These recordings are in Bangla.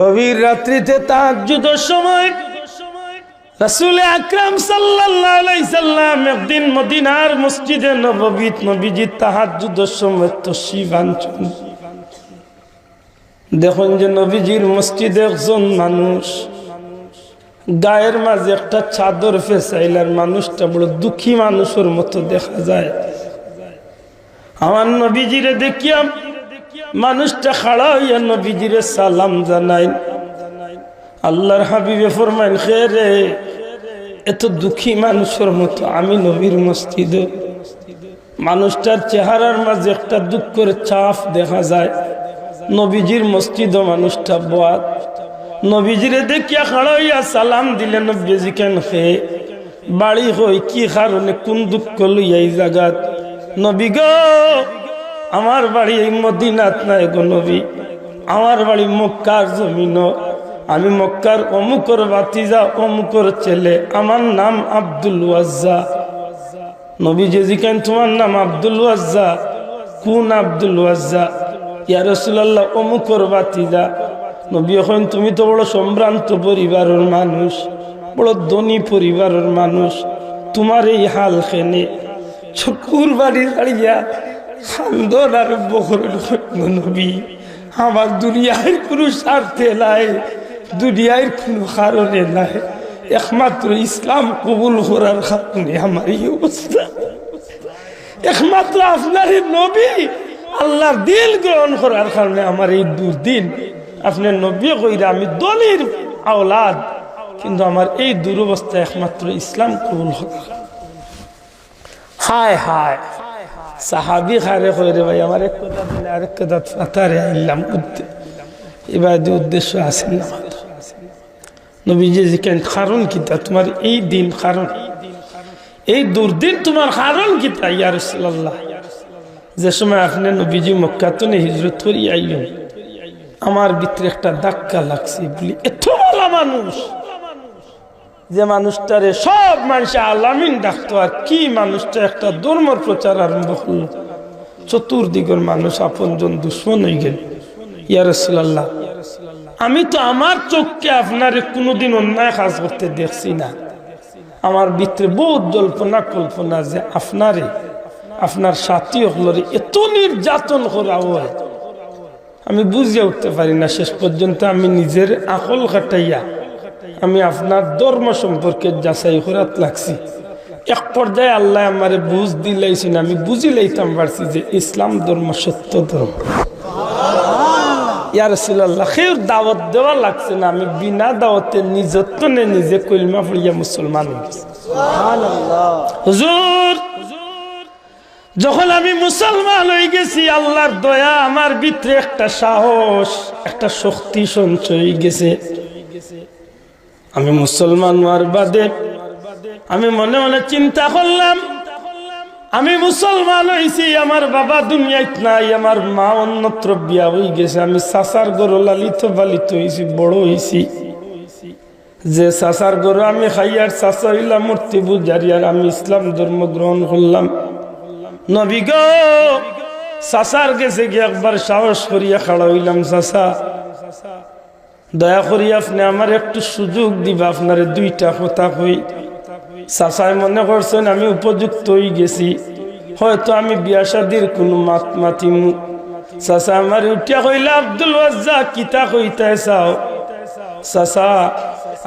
গভীর রাত্রিতে তাহাজ্জুদের সময় রাসূল আকরাম সাল্লাল্লাহু আলাইহি সাল্লাম একদিন মদিনার মসজিদে নববীত নবীজি তাহাজ্জুদের সময় তশরিফ আনছেন। দেখুন যে নবীজির মসজিদে একজন মানুষ গায়ের মাঝে একটা চাদর ফেসাইলার মানুষটা বড় দুঃখী মানুষের মতো দেখা যায়। আমার নবীজিরে দেখিয়া মানুষটা খাড়া হইয়া নবীজিরে সালাম জানাই। আল্লাহর হাবিবে ফরমাইন, খেরে এত দুঃখী মানুষের মতো আমি নবীর মসজিদে। মানুষটার চেহারার মাঝে একটা দুঃখের ছাপ দেখা যায়। নবীজির মসজিদে মানুষটা বয়াত। নবীজিরে দেখিয়া খাড়া হইয়া সালাম দিলেন। নবীজি কেন খে বাড়ি হই কি কারণে কোন দুঃখ লইয়া এই জায়গাত? নবী গো, আমার বাড়ি এই মদিনাত নাই গো নবী, আমার বাড়ি মক্কার জমিন। আমি মক্কার অমুকর ভাতিজা, অমুকর ছেলে, আমার নাম আব্দুল ওয়াজ্জা। নবীজি জিজ্ঞেস, তোমার নাম আব্দুল ওয়াজ্জা? কোন আব্দুল ওয়াজ্জা? ইয়া রাসূলুল্লাহ, অমুকর ভাতিজা। নবী এখন, তুমি তো বড় সম্ভ্রান্ত পরিবারের মানুষ, বড় ধনী পরিবারের মানুষ, তোমার এই হাল খেনে চকুর বাড়ি দাঁড়িয়া খান্দন আরম্ভ করল। নবী, আমার দুনিয়ার কোনো স্বার্থে নাই, দুনিয়ার কোনো কারণে নাই, একমাত্র ইসলাম কবুল করার কারণে আমার এই অবস্থা। একমাত্র আপনার নবী আল্লাহর দিল গ্রহণ করার কারণে আমার এই দুর্দিন। আপনার নবী কইরা আমি দলির আওলাদ, কিন্তু আমার এই দুরবস্থা একমাত্র ইসলাম কবুল করার। হায় হায়, সাহাবি খারে কইরে, ভাই আমার এক কথা দিলে আরেক কথা ফাতারে আইলাম করতে, এবার উদ্দেশ্য আসেন না। নবীজি কেন কারণ কিতা তোমার এই দিন, কারণ এই দুর্দিন তোমার কারণ কিতা? ইয়া রাসূলুল্লাহ, যে সময় আপনি নবীজি মক্কাতে হিজরত করি আইলেন, আমার ভিতরে একটা ধাক্কা লাগছে। বলি, এত ভালো মানুষ, যে মানুষটারে সব মানুষ আলামিন ডাকতো, আর কি মানুষটা একটা ধর্মের প্রচার আরম্ভ করলো, চতুর্দিকের মানুষ আপনজন দুশ্মন হয়ে গেল। ইয়া রাসূলুল্লাহ, আমি তো আমার চোখকে আপনারে কোনোদিন অন্যায় কাজ করতে দেখছি না। আমার ভিতরে বহুত জল্পনা কল্পনা যে আপনারে, আপনার সাথী হলরে এত নির্যাতন করা হয়, আমি বুঝে উঠতে পারি না। শেষ পর্যন্ত আমি নিজের আকল কাটাইয়া আমি আপনার ধর্ম সম্পর্কে যাচাই করাত লাগছি। এক পর্যায়ে আল্লাহ আমারে বুঝ দিলাইছেন, আমি বুঝি লাইতাম পারছি যে ইসলাম ধর্ম সত্য ধর্ম। ইয়া রাসূলুল্লাহ, কেউ দাওয়াত দেওয়া লাগছে না, আমি বিনা দাওয়াতে নিজত্বনে নিজে কলমা পড়িয়া মুসলমান হয়ে গেছি। সুবহানাল্লাহ। হুজুর, যখন আমি মুসলমান হয়ে গেছি, আল্লাহর দয়া আমার ভিতরে একটা সাহস, একটা শক্তি সঞ্চয় হয়ে গেছে। আমি মুসলমান হওয়ার বাদে আমি মনে মনে চিন্তা করলাম, আমি মুসলমান হয়েছি, আমার বাবা দুনিয়ায় নাই, আমার মা অন্যত্র বিয়া হয়ে গেছে, আমি চাচার গরু লালিত পালিত হয়েছি, বড় হয়েছি। যে চাচার গরু আমি খাইয়ার চাচা হইলাম মূর্তি পূজারি, আর আমি ইসলাম ধর্ম গ্রহণ করলাম। নবী গো, চাচার গেছে গিয়ে একবার সাহস করিয়া খাড়া হইলাম, চাচা দয়া করি আপনি আমার একটু সুযোগ দিবা, আপনারে দুইটা কথা কই। চাচাই মনে করছেন আমি উপযুক্ত হয়ে গেছি, হয়তো আমি বিয়া শাদির কোনো মাত মাতিমু। চাচা আমার উঠিয়া কইলা, আব্দুল ওয়াজ্জা কিতা কইতে চাও? চাচা,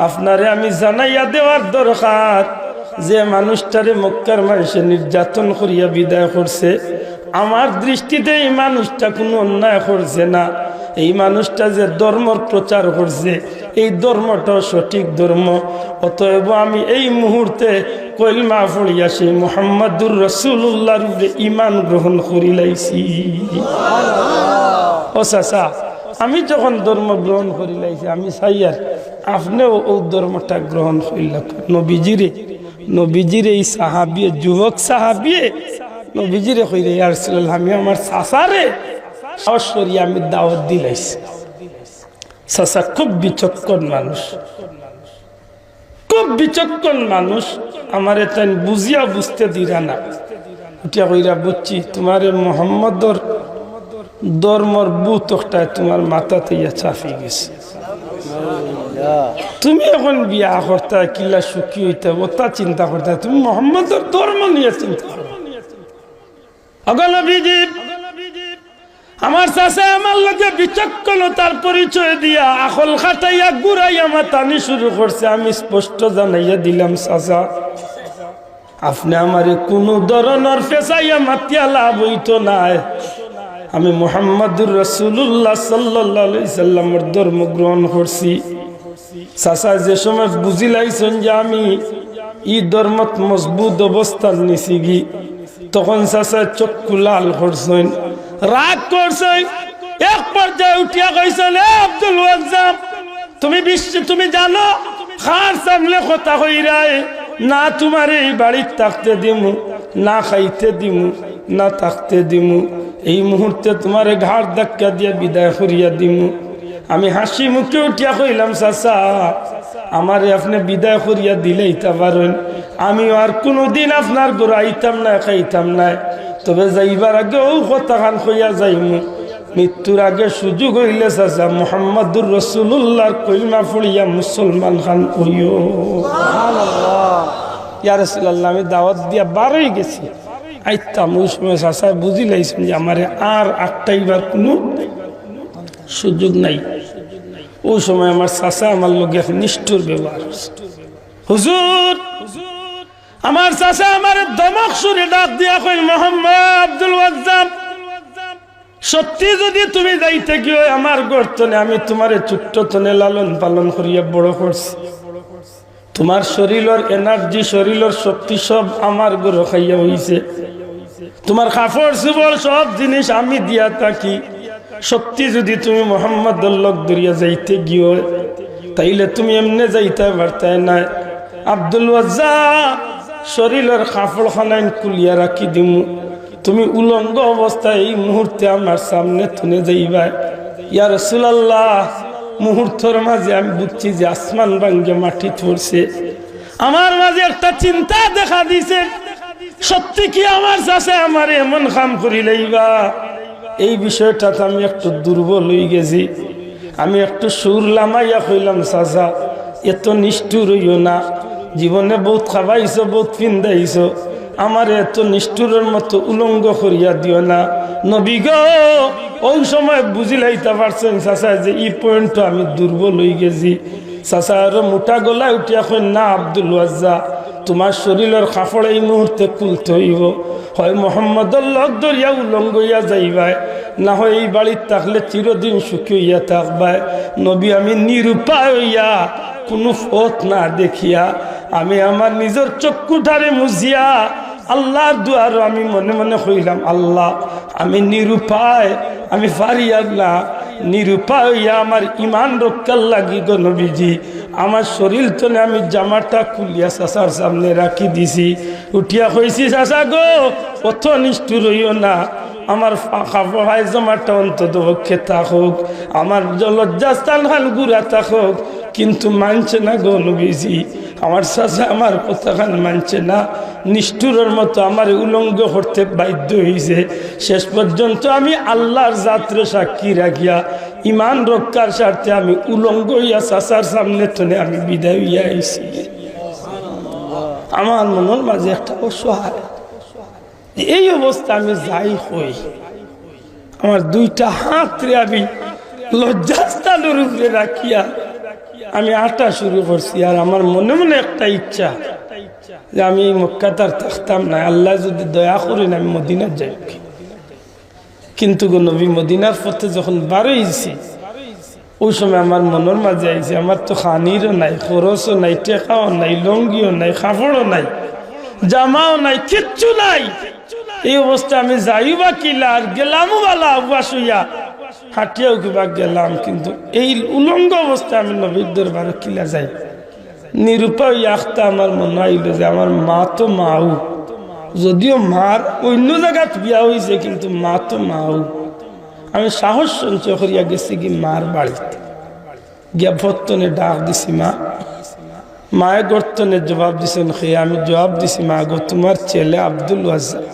আপনারে আমি জানাইয়া দেওয়ার দরকার যে মানুষটারে মক্কার মানুষে নির্যাতন করিয়া বিদায় করছে, আমার দৃষ্টিতে এই মানুষটা কোনো অন্যায় করছে না। এই মানুষটা যে ধর্মর প্রচার করছে, এই ধর্মটাও সঠিক ধর্ম। অতএব আমি এই মুহূর্তে কলমা পড়িয়া সেই মুহাম্মাদুর রাসূলুল্লাহর উপরে ঈমান গ্রহণ করিলাইছি। ও চাচা, আমি যখন ধর্ম গ্রহণ করিলাইছি, আমি চাইয়ার আপনিও ও ধর্মটা গ্রহণ করিল। নবীজির এই সাহাবিয়ে, যুবক সাহাবিয়ে নবীজিরে কইরে, ইয়া রাসূলুল্লাহ, আমি আমার চাচারে সাহস করিয়া আমি দাওয়াত দিলাইছি। চাচা খুব বিচক্ষণ মানুষ, খুব বিচক্ষণ মানুষ, আমার তাই বুঝিয়া বুঝতে দিরা না। উঠিয়া কইরা, বুঝছি তোমারে মোহাম্মদর ধর্মর বুতকটায় তোমার মাথাতে চাপি গেছে। তুমি এখন বিয়া করতে কিলা সুখী হইতে ওটা চিন্তা করতে, তুমি মোহাম্মদের ধর্ম নিয়ে চিন্তা করো। আমার চাচা আমার লোকে বিচক্ষণতার পরিচয় দিয়া আকল খাটাইয়া গুড়াইয়া মাতানি শুরু করছে। আমি স্পষ্ট জানাইয়া দিলাম, চাচা আপনি আমার কোন ধরনের ফেসাইয়া মাতিয়া লাভ হইতো নাই। আমি মুহাম্মাদুর রাসূলুল্লাহ সাল্লাল্লাহু আলাইহি সাল্লামের ধর্ম গ্রহণ করছি। চাচা যে সময় বুঝিলাইছেন যে আমি এই ধর্মত মজবুত অবস্থান নিছি গি, তখন চাচা চক্ষু লাল করছেন, রাগ করছেন। এক পর্যায়ে উঠিয়া কইছেন, আব্দুল ওয়াজ্জাব তুমি জানো খার সামনে কথা কইরাই না তোমার এই বাড়ির থাকতে দিমু, না খাইতে দিমু, না থাকতে দিমু। এই মুহূর্তে তোমার ঘাড় ধাক্কা দিয়ে বিদায় করিয়া দিমু। আমি হাসি মুখে উঠিয়া কইলাম, চাচা আমারে আপনি বিদায় করিয়া দিলেই তা পারেন, আমি আর কোনোদিন আপনার ঘরে আইতাম না, খাইতাম না। তবে যাইবার আগে ও কথা খান কইয়া যাইমু, মৃত্যুর আগে সুযোগ হইলে চাচা মুহাম্মাদুর রাসূলুল্লাহর কলিমা পড়িয়া মুসলমান খান কইও। ইয়া রাসূলুল্লাহ আমি দাওয়াত দিয়া বারই গেছি, আইতাম। ওই সময় চাচা বুঝি লাইছেন যে আমার আর আটটাইবার কোনো সুযোগ নাই। ওই সময় আমার চাচা আমার লোক নিষ্ঠুর ব্যবহার। হুজুর আমার চাচা আমার দমক সুরে ডাক দিয়া কই, মোহাম্মদ আব্দুল ওয়াজ্জাব সত্যি যদি তুমি যাইতে গিয়ে আমার গর্তনে আমি তোমারে ছোট্ট তনে লালন পালন করিয়া বড় করছি। তোমার শরীরের এনার্জি, শরীরের শক্তি সব আমার গরু খাইয়া হইছে। তোমার কাপড় চুপড় সব জিনিস আমি দিয়া থাকি। শক্তি যদি তুমি মোহাম্মদুর লোক দরিয়া যাইতে গিয়ে তাইলে তুমি এমনি যাইতে পারতে না। আব্দুল ওয়াজ্জাব শরীরের কাপড় খানাইন কুলিয়া রাখি দিমু, তুমি উলঙ্গ অবস্থায় এই মুহূর্তে আমার সামনে তুলে যাইবা। ইয়া রাসূলুল্লাহ মুহূর্তের মাঝে আমি বুঝছি যে আসমান ভাঙ্গে মাটি পড়ছে। আমার মাঝে একটা চিন্তা দেখা দিছে, সত্যি কি আমার চাচা আমার এমন কাম করি লইবা? এই বিষয়টাতে আমি একটু দুর্বল হয়ে গেছি। আমি একটু সুর লামাইয়া কইলাম, চাচা এত নিষ্ঠুর হইও না, জীবনে বহুত খাবাইছো, বহুত পিন্দাইছো, আমার এত নিষ্ঠুরের মতো উলঙ্গ করিয়া দিও না। নবী গো ওই সময় বুঝিলাইতে পারছেন চাচা যে এই পয়েন্ট আমি দুর্বল হয়ে গেছি। চাচা আরো মোটা গলায় উঠিয়া কই, না আব্দুল ওয়াজ্জাব তোমার শরীরের কাপড় এই মুহূর্তে খুলতে হইব, হয় মোহাম্মদর লগ দরিয়া উলঙ্গ হইয়া যাইবাই, না হয় এই বাড়ির থাকলে চিরদিন সুখী হইয়া থাকবাই। নবী আমি নিরুপায় হইয়া কোনো পথ না দেখিয়া আমি আমার নিজের চক্ষুটারে মুজিয়া আল্লাহর দুয়ার আমি মনে মনে কইলাম, আল্লাহ আমি নিরুপায়, আমি পারি না, নিরুপায় হইয়া আমার ইমান রক্ষার লাগি গো নবীজি আমার শরীর তলে আমি জামাটা খুলিয়া চাচার সামনে রাখি দিছি। উঠিয়া কইছি, চাচা গো অত নিষ্ঠুর হইও না, আমার কাপড় জামাটা অন্তত পক্ষে থাকুক, আমার লজ্জাস্থান খান গুড়া থাকুক, কিন্তু মানছে না গো নবীজি। আমার চাচা আমার কথা খান মানছে না, নিষ্ঠুরের মতো আমার উলঙ্গ করতে বাধ্য হয়েছে। শেষ পর্যন্ত আমি আল্লাহর জাত্রে সাক্ষী রাখিয়া ইমান রক্ষার স্বার্থে আমি উলঙ্গ হইয়া চাচার সামনে তনে আমি বিদায় হইয়া আইছি। আমার মনের মাঝে একটা অসহায়, এই অবস্থা আমি যাই হই, আমার দুইটা হাত রে আমি লজ্জাস্থানের উপরে রাখিয়া আমি আটা শুরু করছি। আর আমার মনে মনে একটা ইচ্ছা যে আমি এই মক্কাতে আর থাকতাম না, আল্লাহ যদি দয়া করেন আমি মদিনার যাই। কিন্তু গো নবী মদিনার পথে যখন বারোইছি ওই সময় আমার মনের মাঝে আইছে আমার তো খানিরও নাই, খরচও নাই, টেকাও নাই, লঙ্গিও নাই, কাপড়ও নাই, জামাও নাই, কিচ্ছু নাই। এই অবস্থা আমি যাইবা কিলা আর গেলামও বালা আব্বাস হইয়া হাঁটিয়াও কিবা গেলাম, কিন্তু এই উলঙ্গ অবস্থা আমি নবীর দরবারে কিলা যাই। নিরুপায় আখতা আমার মনে হইল যে আমার মা তো মাও, যদিও মার অন্য জায়গাত বিয়া হয়েছে কিন্তু মা তো মাও। আমি সাহস সঞ্চয় করিয়া গেছি কি মার বাড়িতে গিয়া ভর্তনে ডাক দিছি, মা। মায়ে গর্তনে জবাব দিছেন খেয়ে আমি জবাব দিছি, মা গো তোমার ছেলে আব্দুল ওয়াজ্জাব।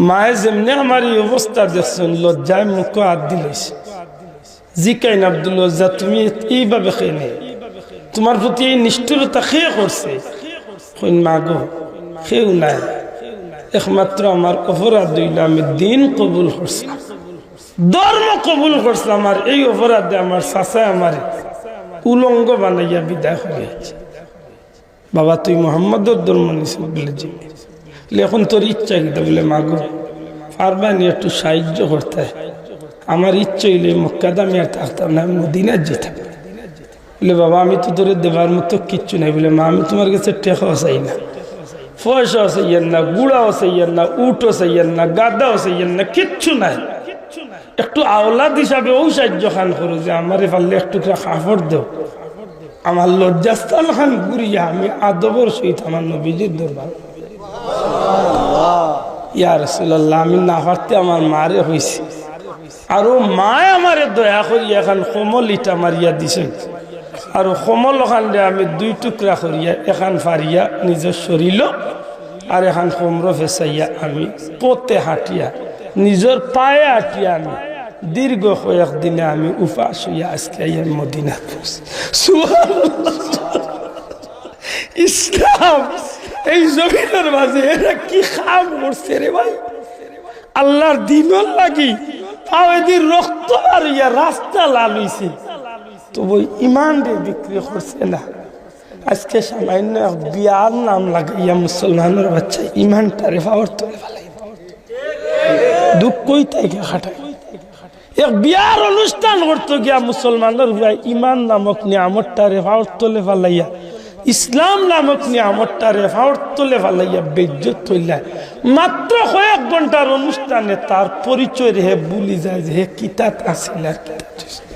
মায়ে যেমনি আমার এই অবস্থা দেখছেন লজ্জায় মুখ হাত দিলেছে জিকাইন আব্দুল ওয়াজ্জা তুমি এইভাবে খেয়ে তোমার প্রতি এই নিষ্ঠুরতা খেয়ে করছে মা গো খেউ নাই একমাত্র আমার অপরাধ হইল আমি দিন কবুল করছিলাম ধর্ম কবুল করছিলাম আর এই অপরাধে আমার চাচায় আমার উলঙ্গ বানাইয়া বিদায় হইয়াছে বাবা তুই মোহাম্মদের ধর্ম নিছিস বলে জি এখন তোর ইচ্ছা কিতা বলে মাগো পারবানি একটু সাহায্য করতে আমার ইচ্ছা হইলে মক্কাদামি আর থাকতাম না মদিনার যেতাম বলে বাবা আমি তো তোর দেবার মতো কিচ্ছু নাই বলে মা আমি তোমার কাছে টেকাও চাই না পয়সাও চাইয়েন না গুড়াও চাইয়েন না উটও চাইয়েন না গাদাও চাইয়েন না কিচ্ছু নাই একটু আওলাদ হিসাবে ও সাহায্য খান করো যে আমার পারলে একটু কাপড় দেও আমার লজ্জাস্থান খান ঘুরিয়া আমি আদবর সহিত আমার নবীজির দরবার ইয়া রাসূলুল্লাহ আমি না পারতে আমার মারে হয়েছে আর ও মায় আমারে দয়া করিয়া এখন কোমল ইটা মারিয়া দিছে আর কোমল ওখান আমি 2 টুকরা করিয়া এখান ফারিয়া নিজের শরীর আর এখান কোমর ফেসাইয়া আমি পথে হাঁটিয়া নিজের পায়ে হাঁটিয়া আমি দীর্ঘ কয়েকদিনে আমি উপাস হইয়া আজকে মদিনা ইসলাম এই জমিনের মাঝে এরা কি খাম করছে রে ভাই আল্লাহর দিনের লাগি পাওয়েদির রক্ত আর ইয়া রাস্তা লাল হইছে তবু ইমান রে বিক্রি করছে না আজকে সামান্য বিয়ার নাম লাগাইয়া মুসলমানের বাচ্চা ইমানটারে পাওয়ার তোলে ফেলাই দুঃখই তাই খাটায় এক বিয়ার অনুষ্ঠান করতে গিয়া মুসলমানের ইমান নামক নিয়ামতটারে পাওয়ার তোলে ফেলাইয়া ইসলাম নামক নিয়ামতটারে পাওয়ার তোলে ফেলাইয়া বেজ্জত হইলা মাত্র কয়েক ঘন্টার অনুষ্ঠানে তার পরিচয় হে ভুলি যায় যে হে কিতাব আসিল আর কিতাব